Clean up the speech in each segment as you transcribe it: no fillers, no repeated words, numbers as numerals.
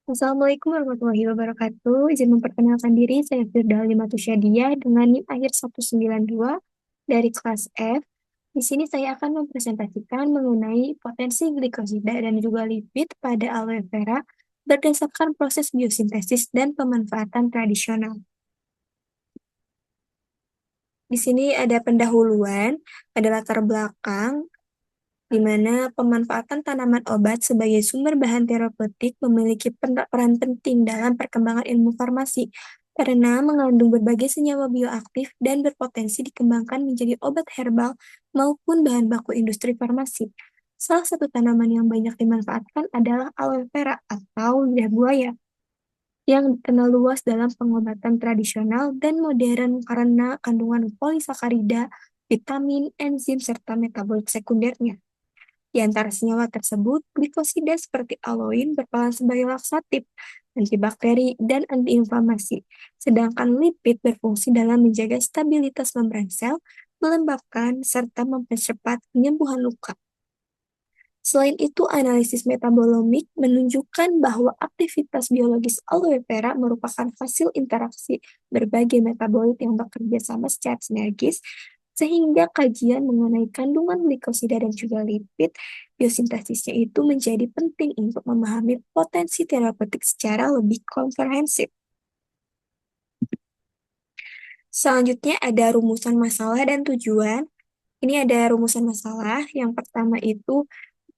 Assalamualaikum warahmatullahi wabarakatuh. Izin memperkenalkan diri, saya Firdaus Matusyadiah dengan NIM akhir 192 dari kelas F. Di sini saya akan mempresentasikan mengenai potensi glikosida dan juga lipid pada aloe vera berdasarkan proses biosintesis dan pemanfaatan tradisional. Di sini ada pendahuluan, ada latar belakang, di mana pemanfaatan tanaman obat sebagai sumber bahan terapeutik memiliki peran penting dalam perkembangan ilmu farmasi karena mengandung berbagai senyawa bioaktif dan berpotensi dikembangkan menjadi obat herbal maupun bahan baku industri farmasi. Salah satu tanaman yang banyak dimanfaatkan adalah aloe vera atau lidah buaya yang dikenal luas dalam pengobatan tradisional dan modern karena kandungan polisakarida, vitamin, enzim, serta metabolit sekundernya. Di antara senyawa tersebut, glikosida seperti aloin berperan sebagai laksatif, antibakteri, dan antiinflamasi, sedangkan lipid berfungsi dalam menjaga stabilitas membran sel, melembabkan, serta mempercepat penyembuhan luka. Selain itu, analisis metabolomik menunjukkan bahwa aktivitas biologis aloe vera merupakan hasil interaksi berbagai metabolit yang bekerja sama secara sinergis, sehingga kajian mengenai kandungan glikosida dan juga lipid biosintesisnya itu menjadi penting untuk memahami potensi terapeutik secara lebih komprehensif. Selanjutnya ada rumusan masalah dan tujuan. Ini ada rumusan masalah. Yang pertama itu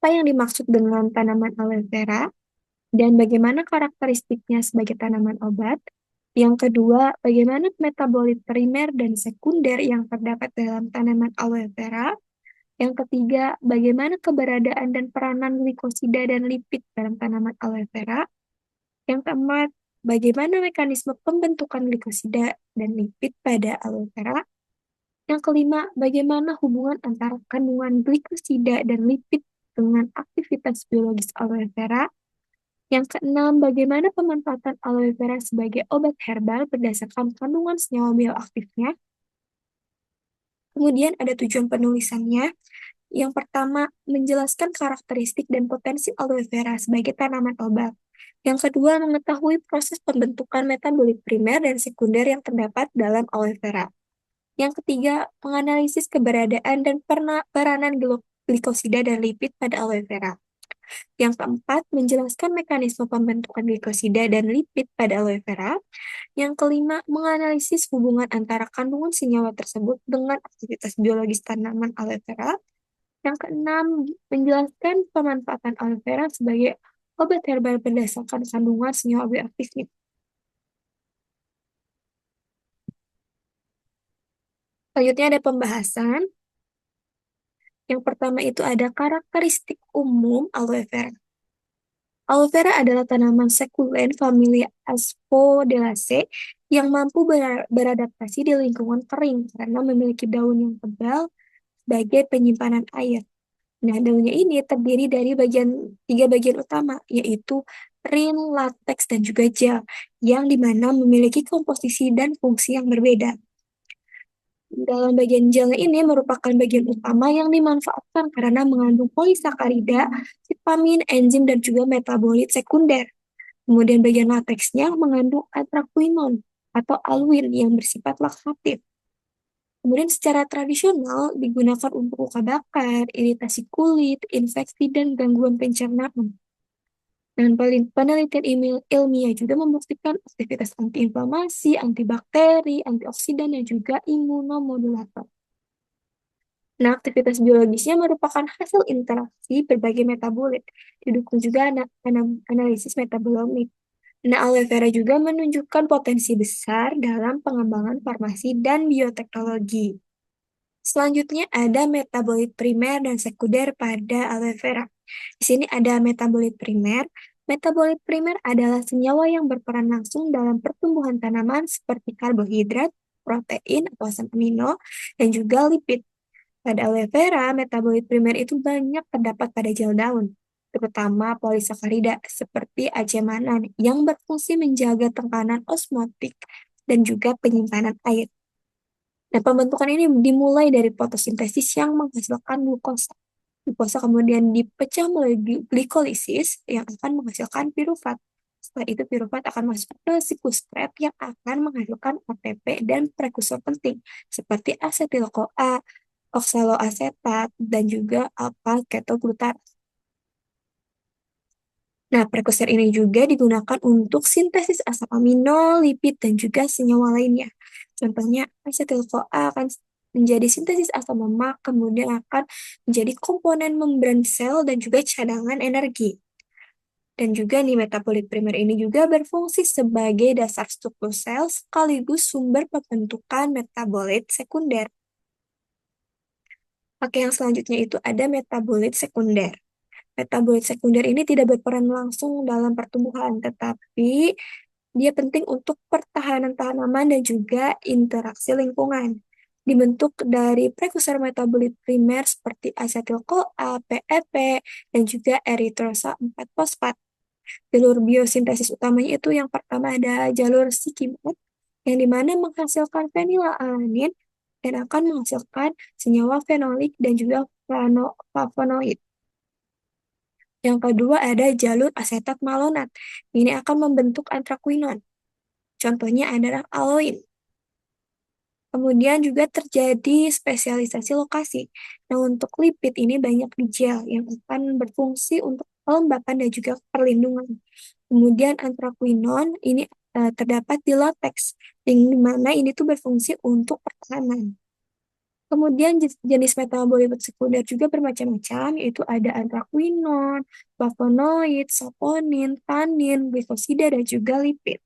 apa yang dimaksud dengan tanaman aloe vera dan bagaimana karakteristiknya sebagai tanaman obat. Yang kedua, bagaimana metabolit primer dan sekunder yang terdapat dalam tanaman aloe vera. Yang ketiga, bagaimana keberadaan dan peranan glikosida dan lipid dalam tanaman aloe vera. Yang keempat, bagaimana mekanisme pembentukan glikosida dan lipid pada aloe vera. Yang kelima, bagaimana hubungan antara kandungan glikosida dan lipid dengan aktivitas biologis aloe vera. Yang keenam, bagaimana pemanfaatan aloe vera sebagai obat herbal berdasarkan kandungan senyawa bioaktifnya. Kemudian ada tujuan penulisannya. Yang pertama, menjelaskan karakteristik dan potensi aloe vera sebagai tanaman obat. Yang kedua, mengetahui proses pembentukan metabolit primer dan sekunder yang terdapat dalam aloe vera. Yang ketiga, menganalisis keberadaan dan peranan glikosida dan lipid pada aloe vera. Yang keempat, menjelaskan mekanisme pembentukan glikosida dan lipid pada aloe vera. Yang kelima, menganalisis hubungan antara kandungan senyawa tersebut dengan aktivitas biologis tanaman aloe vera. Yang keenam, menjelaskan pemanfaatan aloe vera sebagai obat herbal berdasarkan kandungan senyawa bioaktifnya. Selanjutnya ada pembahasan. Yang pertama itu ada karakteristik umum aloe vera. Aloe vera adalah tanaman sekulen familia Asphodelaceae yang mampu beradaptasi di lingkungan kering karena memiliki daun yang tebal sebagai penyimpanan air. Nah, daunnya ini terdiri dari tiga bagian utama, yaitu rin, lateks, dan juga gel, yang dimana memiliki komposisi dan fungsi yang berbeda. Dalam bagian gelnya ini merupakan bagian utama yang dimanfaatkan karena mengandung polisakarida, vitamin, enzim, dan juga metabolit sekunder. Kemudian bagian lateksnya mengandung anthraquinone atau alwin yang bersifat laksatif. Kemudian secara tradisional digunakan untuk luka bakar, iritasi kulit, infeksi, dan gangguan pencernaan. Dan penelitian ilmiah juga membuktikan aktivitas antiinflamasi, antibakteri, antioksidan, dan juga imunomodulator. Nah, aktivitas biologisnya merupakan hasil interaksi berbagai metabolit. Didukung juga analisis metabolomik. Nah, aloe vera juga menunjukkan potensi besar dalam pengembangan farmasi dan bioteknologi. Selanjutnya ada metabolit primer dan sekunder pada aloe vera. Di sini ada metabolit primer. Metabolit primer adalah senyawa yang berperan langsung dalam pertumbuhan tanaman seperti karbohidrat, protein atau asam amino, dan juga lipid. Pada aloe vera, metabolit primer itu banyak terdapat pada gel daun, terutama polisakarida seperti acemanan yang berfungsi menjaga tekanan osmotik dan juga penyimpanan air. Nah, pembentukan ini dimulai dari fotosintesis yang menghasilkan glukosa. Glukosa kemudian dipecah melalui glikolisis yang akan menghasilkan pirufat. Setelah itu piruvat akan masuk ke siklus Krebs yang akan menghasilkan ATP dan prekursor penting seperti asetil-CoA, oksaloasetat, dan juga alfa-ketoglutarate. Nah, prekursor ini juga digunakan untuk sintesis asam amino, lipid, dan juga senyawa lainnya. Contohnya, asetil-CoA akan menjadi sintesis asam lemak, kemudian akan menjadi komponen membran sel dan juga cadangan energi. Dan juga nih metabolit primer ini juga berfungsi sebagai dasar struktur sel sekaligus sumber pembentukan metabolit sekunder. Oke, yang selanjutnya itu ada metabolit sekunder. Metabolit sekunder ini tidak berperan langsung dalam pertumbuhan, tetapi dia penting untuk pertahanan tanaman dan juga interaksi lingkungan. Dibentuk dari prekursor metabolit primer seperti asetil-CoA, PEP, dan juga eritrosa 4 fosfat. Jalur biosintesis utamanya itu yang pertama ada jalur Sikimet, yang dimana menghasilkan fenilalanin dan akan menghasilkan senyawa fenolik dan juga flavonoid. Yang kedua ada jalur asetat malonat. Ini akan membentuk antraquinon. Contohnya adalah aloin. Kemudian juga terjadi spesialisasi lokasi. Nah, untuk lipid ini banyak di gel yang akan berfungsi untuk kelembapan dan juga perlindungan. Kemudian antraquinon ini terdapat di lateks, yang mana ini tuh berfungsi untuk pertahanan. Kemudian jenis metabolit sekunder juga bermacam-macam, yaitu ada antraquinon, flavonoid, saponin, tanin, glikosida, dan juga lipid.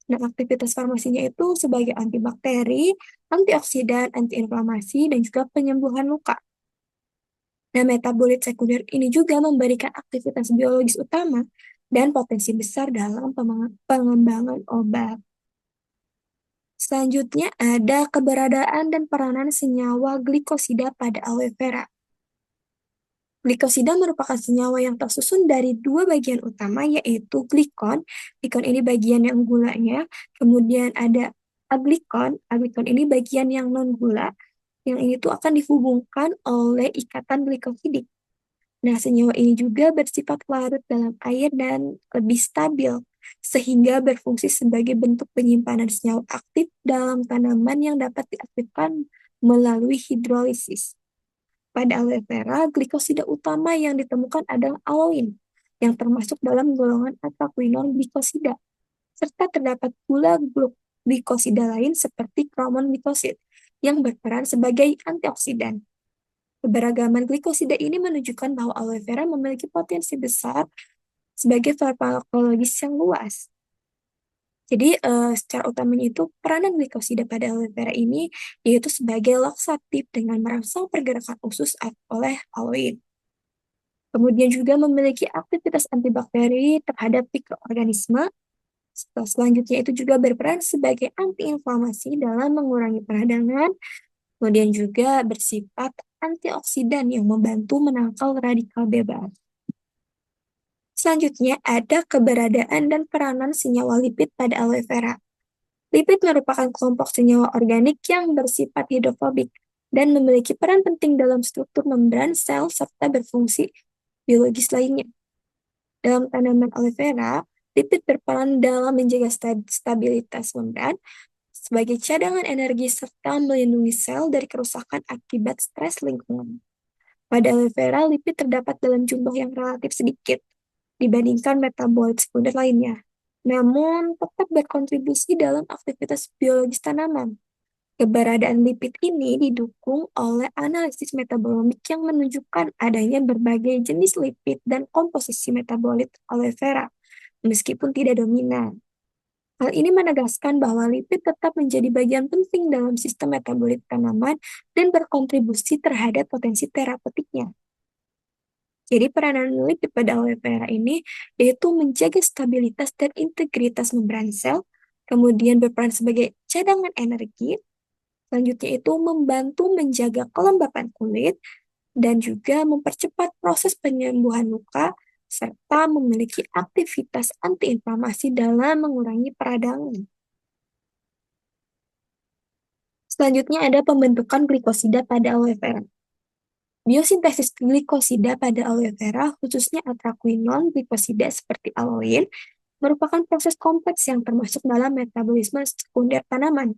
Nah, aktivitas farmasinya itu sebagai antibakteri, antioksidan, antiinflamasi, dan juga penyembuhan luka. Nah, metabolit sekunder ini juga memberikan aktivitas biologis utama dan potensi besar dalam pengembangan obat. Selanjutnya ada keberadaan dan peranan senyawa glikosida pada aloe vera. Glikosida merupakan senyawa yang tersusun dari dua bagian utama, yaitu glikon. Glikon ini bagian yang gulanya. Kemudian ada aglikon. Aglikon ini bagian yang non-gula. Yang ini tuh akan dihubungkan oleh ikatan glikosidik. Nah, senyawa ini juga bersifat larut dalam air dan lebih stabil, sehingga berfungsi sebagai bentuk penyimpanan senyawa aktif dalam tanaman yang dapat diaktifkan melalui hidrolisis. Pada aloe vera, glikosida utama yang ditemukan adalah aloin, yang termasuk dalam golongan antraquinon glikosida, serta terdapat pula glikosida lain seperti kromon glikosid, yang berperan sebagai antioksidan. Keberagaman glikosida ini menunjukkan bahwa aloe vera memiliki potensi besar sebagai farmakologis yang luas. Jadi, secara utamanya itu peranan glikosida pada aloe vera ini yaitu sebagai laksatif dengan merangsang pergerakan usus oleh aloin. Kemudian juga memiliki aktivitas antibakteri terhadap mikroorganisme. Selanjutnya itu juga berperan sebagai antiinflamasi dalam mengurangi peradangan. Kemudian juga bersifat antioksidan yang membantu menangkal radikal bebas. Selanjutnya ada keberadaan dan peranan senyawa lipid pada aloe vera. Lipid merupakan kelompok senyawa organik yang bersifat hidrofobik dan memiliki peran penting dalam struktur membran sel serta berfungsi biologis lainnya. Dalam tanaman aloe vera, lipid berperan dalam menjaga stabilitas membran sebagai cadangan energi serta melindungi sel dari kerusakan akibat stres lingkungan. Pada aloe vera, lipid terdapat dalam jumlah yang relatif sedikit dibandingkan metabolit sekunder lainnya, namun tetap berkontribusi dalam aktivitas biologis tanaman. Keberadaan lipid ini didukung oleh analisis metabolimik yang menunjukkan adanya berbagai jenis lipid dan komposisi metabolit aloe vera, meskipun tidak dominan. Hal ini menegaskan bahwa lipid tetap menjadi bagian penting dalam sistem metabolit tanaman dan berkontribusi terhadap potensi terapeutiknya. Jadi peranan lipid pada aloe vera ini yaitu menjaga stabilitas dan integritas membran sel, kemudian berperan sebagai cadangan energi, selanjutnya itu membantu menjaga kelembapan kulit, dan juga mempercepat proses penyembuhan luka, serta memiliki aktivitas antiinflamasi dalam mengurangi peradangan. Selanjutnya ada pembentukan glikosida pada aloe vera. Biosintesis glikosida pada aloe vera, khususnya antraquinon glikosida seperti aloin, merupakan proses kompleks yang termasuk dalam metabolisme sekunder tanaman.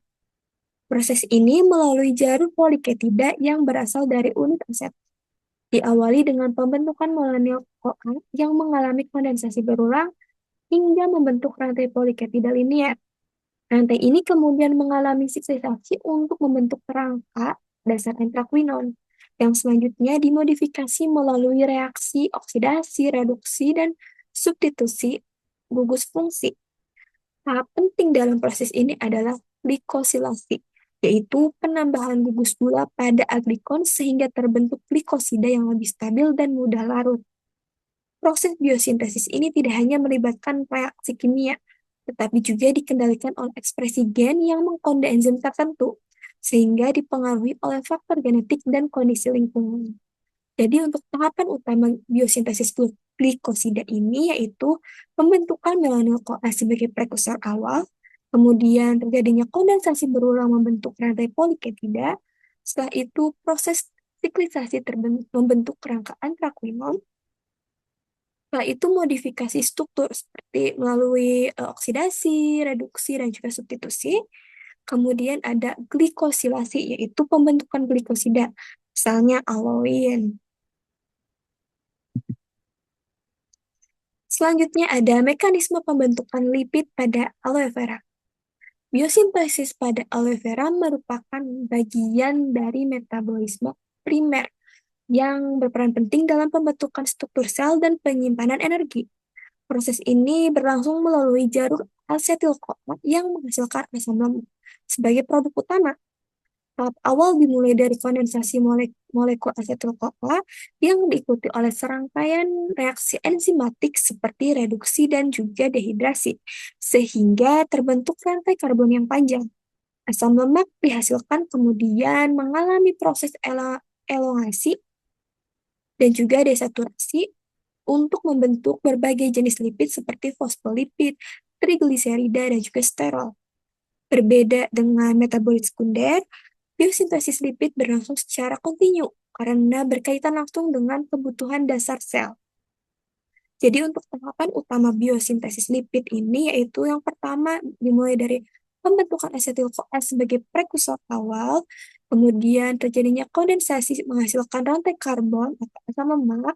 Proses ini melalui jalur poliketida yang berasal dari unit aset. Diawali dengan pembentukan molekul-CoA yang mengalami kondensasi berulang hingga membentuk rantai poliketida linier. Rantai ini kemudian mengalami siklisasi untuk membentuk kerangka dasar antraquinon, yang selanjutnya dimodifikasi melalui reaksi oksidasi, reduksi, dan substitusi gugus fungsi. Tahap penting dalam proses ini adalah glikosilasi, yaitu penambahan gugus gula pada aglikon sehingga terbentuk glikosida yang lebih stabil dan mudah larut. Proses biosintesis ini tidak hanya melibatkan reaksi kimia, tetapi juga dikendalikan oleh ekspresi gen yang mengkode enzim tertentu, sehingga dipengaruhi oleh faktor genetik dan kondisi lingkungan. Jadi untuk tahapan utama biosintesis glikosida ini yaitu pembentukan melanil-CoA sebagai prekursor awal, kemudian terjadinya kondensasi berulang membentuk rantai poliketida, setelah itu proses siklisasi membentuk kerangka antraquinon, setelah itu modifikasi struktur seperti melalui oksidasi, reduksi, dan juga substitusi. Kemudian ada glikosilasi, yaitu pembentukan glikosida, misalnya aloin. Selanjutnya ada mekanisme pembentukan lipid pada aloe vera. Biosintesis pada aloe vera merupakan bagian dari metabolisme primer yang berperan penting dalam pembentukan struktur sel dan penyimpanan energi. Proses ini berlangsung melalui jalur asetil-CoA yang menghasilkan asam lemak sebagai produk utama. Tahap awal dimulai dari kondensasi molekul asetil-CoA yang diikuti oleh serangkaian reaksi enzimatik seperti reduksi dan juga dehidrasi, sehingga terbentuk rantai karbon yang panjang. Asam lemak dihasilkan kemudian mengalami proses elongasi dan juga desaturasi untuk membentuk berbagai jenis lipid seperti fosfolipid, trigliserida, dan juga sterol. Berbeda dengan metabolit sekunder, biosintesis lipid berlangsung secara kontinu karena berkaitan langsung dengan kebutuhan dasar sel. Jadi untuk tahapan utama biosintesis lipid ini yaitu yang pertama dimulai dari pembentukan asetil-CoA sebagai prekursor awal, kemudian terjadinya kondensasi menghasilkan rantai karbon atau asam lemak.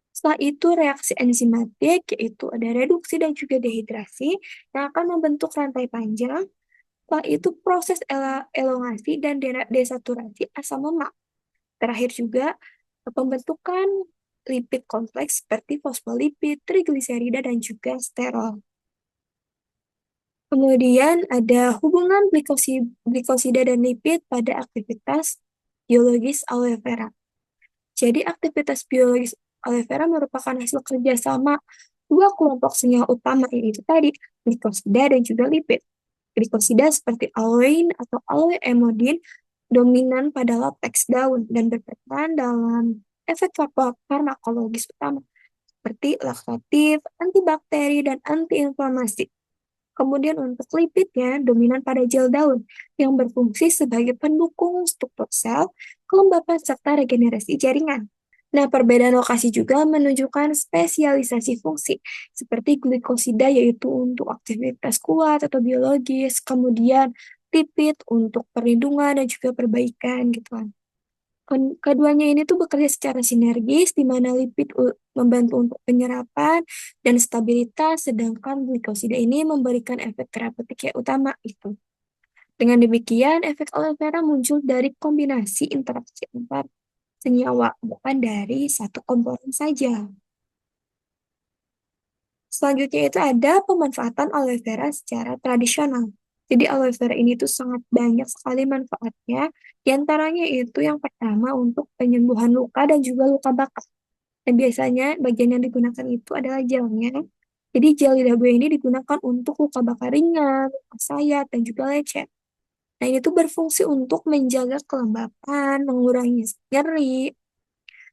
Setelah itu reaksi enzimatik yaitu ada reduksi dan juga dehidrasi yang akan membentuk rantai panjang. Setelah itu proses elongasi dan desaturasi asam lemak. Terakhir juga pembentukan lipid kompleks seperti fosfolipid, trigliserida, dan juga sterol. Kemudian ada hubungan glikosida dan lipid pada aktivitas biologis aloe vera. Jadi aktivitas biologis aloe vera merupakan hasil kerjasama dua kelompok senyawa utama yaitu tadi glikosida dan juga lipid. Glikosida seperti aloin atau aloe emodin dominan pada lateks daun dan berperan dalam efek farmakologis utama seperti laktatif, antibakteri, dan antiinflamasi. Kemudian untuk lipidnya dominan pada gel daun yang berfungsi sebagai pendukung struktur sel, kelembapan, serta regenerasi jaringan. Nah, perbedaan lokasi juga menunjukkan spesialisasi fungsi, seperti glikosida yaitu untuk aktivitas kuat atau biologis, kemudian lipid untuk perlindungan dan juga perbaikan gitu kan. Keduanya ini tuh bekerja secara sinergis, di mana lipid membantu untuk penyerapan dan stabilitas, sedangkan glikosida ini memberikan efek terapeutik yang utama itu. Dengan demikian, efek aloe vera muncul dari kombinasi interaksi antar senyawa, bukan dari satu komponen saja. Selanjutnya itu ada pemanfaatan aloe vera secara tradisional. Jadi aloe vera ini tuh sangat banyak sekali manfaatnya. Di antaranya itu yang pertama untuk penyembuhan luka dan juga luka bakar. Dan biasanya bagian yang digunakan itu adalah gelnya. Jadi gel lidah buaya ini digunakan untuk luka bakar ringan, luka sayat, dan juga lecet. Nah ini tuh berfungsi untuk menjaga kelembapan, mengurangi nyeri,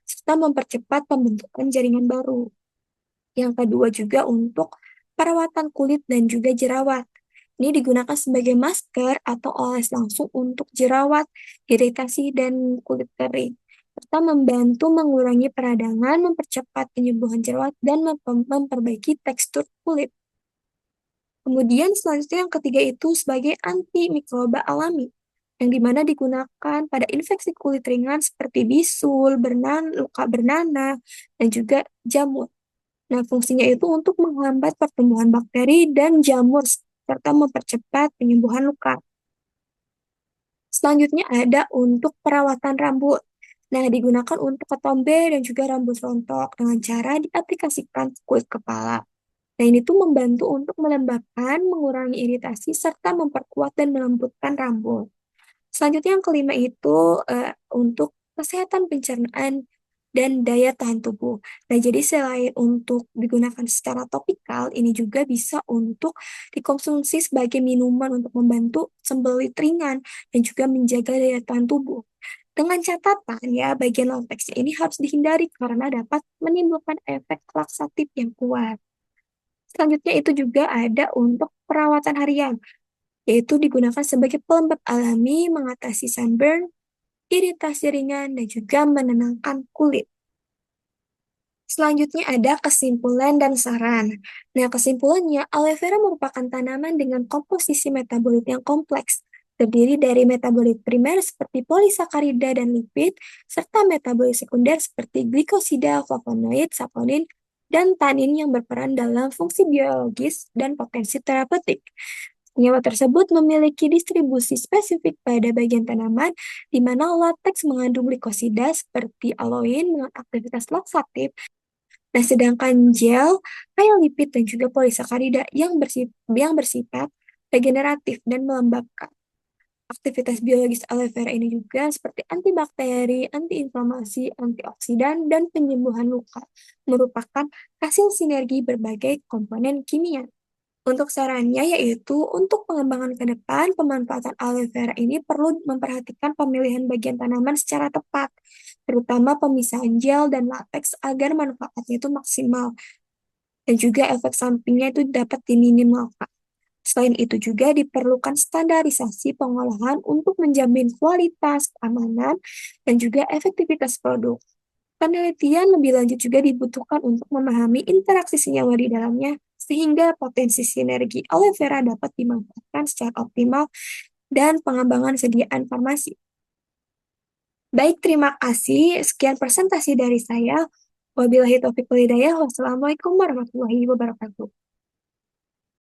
serta mempercepat pembentukan jaringan baru. Yang kedua juga untuk perawatan kulit dan juga jerawat. Ini digunakan sebagai masker atau oles langsung untuk jerawat, iritasi, dan kulit kering. Serta membantu mengurangi peradangan, mempercepat penyembuhan jerawat, dan memperbaiki tekstur kulit. Kemudian selanjutnya yang ketiga itu sebagai antimikroba alami, yang dimana digunakan pada infeksi kulit ringan seperti bisul, luka bernanah, dan juga jamur. Nah, fungsinya itu untuk menghambat pertumbuhan bakteri dan jamur, serta mempercepat penyembuhan luka. Selanjutnya ada untuk perawatan rambut. Nah, digunakan untuk ketombe dan juga rambut rontok dengan cara diaplikasikan ke kulit kepala. Nah, ini tuh membantu untuk melembabkan, mengurangi iritasi, serta memperkuat dan melembutkan rambut. Selanjutnya yang kelima itu untuk kesehatan pencernaan dan daya tahan tubuh. Nah, jadi selain untuk digunakan secara topikal, ini juga bisa untuk dikonsumsi sebagai minuman untuk membantu sembelit ringan dan juga menjaga daya tahan tubuh. Dengan catatan ya, bagian lateksnya ini harus dihindari karena dapat menimbulkan efek laksatif yang kuat. Selanjutnya itu juga ada untuk perawatan harian, yaitu digunakan sebagai pelembab alami, mengatasi sunburn, iritasi ringan, dan juga menenangkan kulit. Selanjutnya ada kesimpulan dan saran. Nah, kesimpulannya, aloe vera merupakan tanaman dengan komposisi metabolit yang kompleks, terdiri dari metabolit primer seperti polisakarida dan lipid, serta metabolit sekunder seperti glikosida, flavonoid, saponin, dan tanin yang berperan dalam fungsi biologis dan potensi terapeutik. Senyawa tersebut memiliki distribusi spesifik pada bagian tanaman, di mana lateks mengandung glikosida seperti aloin dengan aktivitas laksatif. Nah, sedangkan gel, kaya lipid, dan juga polisakarida yang bersifat regeneratif dan melembabkan. Aktivitas biologis aloe vera ini juga seperti antibakteri, antiinflamasi, antioksidan, dan penyembuhan luka, merupakan hasil sinergi berbagai komponen kimia. Untuk sarannya yaitu untuk pengembangan ke depan, pemanfaatan aloe vera ini perlu memperhatikan pemilihan bagian tanaman secara tepat, terutama pemisahan gel dan latex agar manfaatnya itu maksimal dan juga efek sampingnya itu dapat diminimalkan. Selain itu juga diperlukan standarisasi pengolahan untuk menjamin kualitas, keamanan, dan juga efektivitas produk. Penelitian lebih lanjut juga dibutuhkan untuk memahami interaksi senyawa di dalamnya, sehingga potensi sinergi aloe vera dapat dimanfaatkan secara optimal dan pengembangan sediaan farmasi. Baik, terima kasih. Sekian presentasi dari saya. Wabillahi taufiq wal hidayah. Wassalamualaikum warahmatullahi wabarakatuh.